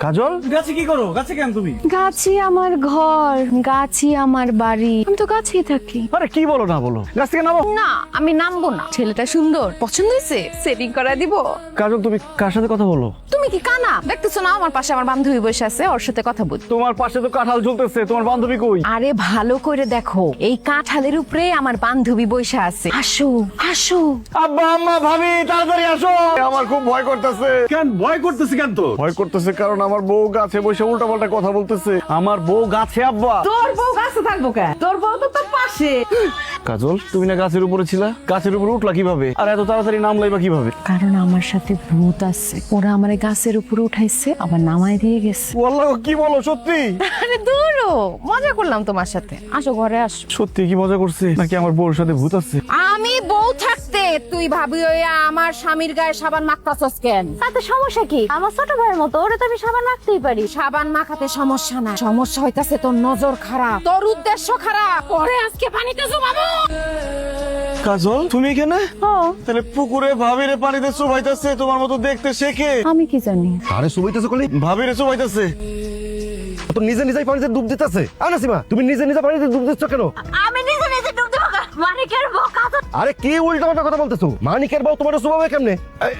কাজল, গাছে কি করো? গাছে কেন তুমি? গাছি আমার ঘর, গাছি আমার বাড়ি, আমি তো গাছেই থাকি। আরে কি বলো না বলো, গাছ থেকে নামো। না, আমি নামবো না। ছেলেটা সুন্দর, পছন্দ হয়েছে, সেটিং করা দিব। কাজল, তুমি কার সাথে কথা বলো? তুমি কি কানা দেখতেছো না? আমার পাশে আমার বান্ধবী বসে আছে, ওর সাথে কথা বল। তোমার পাশে তো কাঁঠাল ঝুলতেছে, তোমার বান্ধবী কই? আরে ভালো করে দেখো, এই কাঁঠালের উপরে আমার বান্ধবী বসে আছে। আসো আসো। আব্বা, আম্মা, ভাবি, তাড়াতাড়ি আসো। আমার খুব ভয় করতেছে। কেন ভয় করতেছি কেন? তো ভয় করতেছে কারণ আমার বউ গাছে বসে উল্টাপাল্টা কথা বলতেছে। আমার বউ গাছে আব্বা। তোর বউ গাছে থাকবো কেন? তোর বউ তো তোর পাশে। কাজল, তুমি না গাছের উপরে ছিলা? গাছের উপরে উঠলা কিভাবে? আর এত তাড়াতাড়ি নামলাই বা কিভাবে? কারণ আমার সাথে ভূত আছে, ওরা আমার গাছের উপরে উঠাইছে, আবার নামাই দিয়ে গেছে। ওয়াল্লাহ, কি বলো সত্যি? আরে দূরো, মজা করলাম তোমার সাথে। আসো ঘরে আসো। সত্যি কি মজা করছে নাকি আমার বউর সাথে ভূত আছে? আমি বউ থাকতে তুই ভাবি হইয়া আমার স্বামীর গায়ে সাবান মাখতাছস কেন? তাতে সমস্যা কি? আমার ছোট ভাইয়ের মতো, ওরে তো আমি সাবান মাখতেই পারি। সাবান মাখাতে সমস্যা না, সমস্যা হইতাছে তোর নজর খারাপ, তোর উদ্দেশ্য খারাপ। পরে আজকে পানিতে জমাবো। কাজল, তুমি এখানে? তাহলে পুকুরে ভাবিরে পানিতে চুবাইতেছে তোমার মতো দেখতে শেখে। আমি কি জানি? আরে সুবাইতেছে কলি, ভাবিরে চুবাইতেছে। তো নিজে নিজেই পানিতে ডুব দিতেছে। আরে সীমা, তুমি নিজে নিজে পানিতে ডুব দিচ্ছ কেন? আমি নিজে নিজে ডুব দেবো। মানিকের বউ কাজল। আরে কি উল্টা পাল্টা কথা বলতেছো? মানিকের বউ তোমার সুবাবে কেমনে?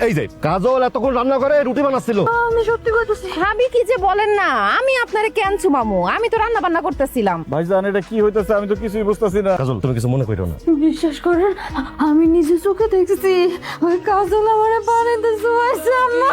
এই যে কাজল এতক্ষণ রান্না করে রুটি বানাচ্ছিল। আমি সত্যি কইতেছি। ভাবি কি যে বলেন না, আমি আপনারে কেন চুমামু? আমি তো রান্না বান্না করতেছিলাম। ভাইজান, এটা কি হইতেছে? আমি তো কিছুই বুঝতেছি না। কাজল, তুমি কিছু মনে করো না। বিশ্বাস করেন, আমি নিজে চোখে দেখছি ওই কাজল আমারে পানিতে চুবাইছে। আম্মা,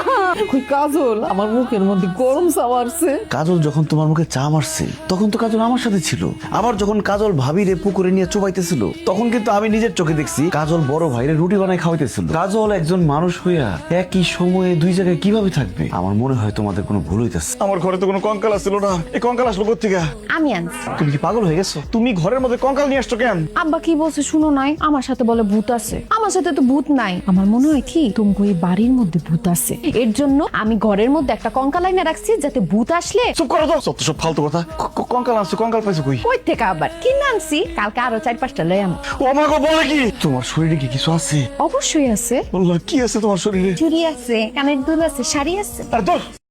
ওই কাজল আমার মুখের মধ্যে গরম সাওয়ারছে। কাজল যখন তোমার মুখে চা মারছে তখন তো কাজল আমার সাথে ছিল। আবার যখন কাজল ভাবিরে পুকুরে নিয়ে চোবাইতেছিল তখন কিন্তু আমি নিজের চোখে দেখছি কাজল বড় ভাইরে রুটি বানাই খাওয়াইতেছিল। কাজল একজন মানুষ হইয়া একই সময়ে দুই জায়গায় কিভাবে থাকবে? আমার মনে হয় তোমাদের কোনো ভুল হইতেছে। আমার ঘরে তো কোনো কঙ্কাল আসছিল না, এই কঙ্কাল আসলো কোত্থেকে? আমি আনছি। তুমি কি পাগল হয়ে গেছো? তুমি ঘরের মধ্যে কঙ্কাল নিয়ে আসছো কেন? আব্বা কি বলছে শুনো নাই? আমার সাথে বলে ভূত আছে। আমার সাথে তো ভূত নাই। আমার মনে হয় কি তুমি এই বাড়ির মধ্যে ভূত আছে, এর জন্য আমি ঘরের মধ্যে একটা কঙ্কাল আইনা রাখছি, যাতে ভূত আসলে। চুপ করো তো, সব ফালতু কথা। কঙ্কাল আনছো, কঙ্কাল পাইছো কই? কই থেকে আবার কিনে আনছি, কালকে আরো 4-5টা লই আম। ও মা গো, বলে কি? তোমার শরীরে কি কিছু আছে? অবশ্যই আছে। বললো কি আছে তোমার শরীরে? চুড়ি আছে, কানের দুল আছে, শাড়ি আছে। আরে দোষ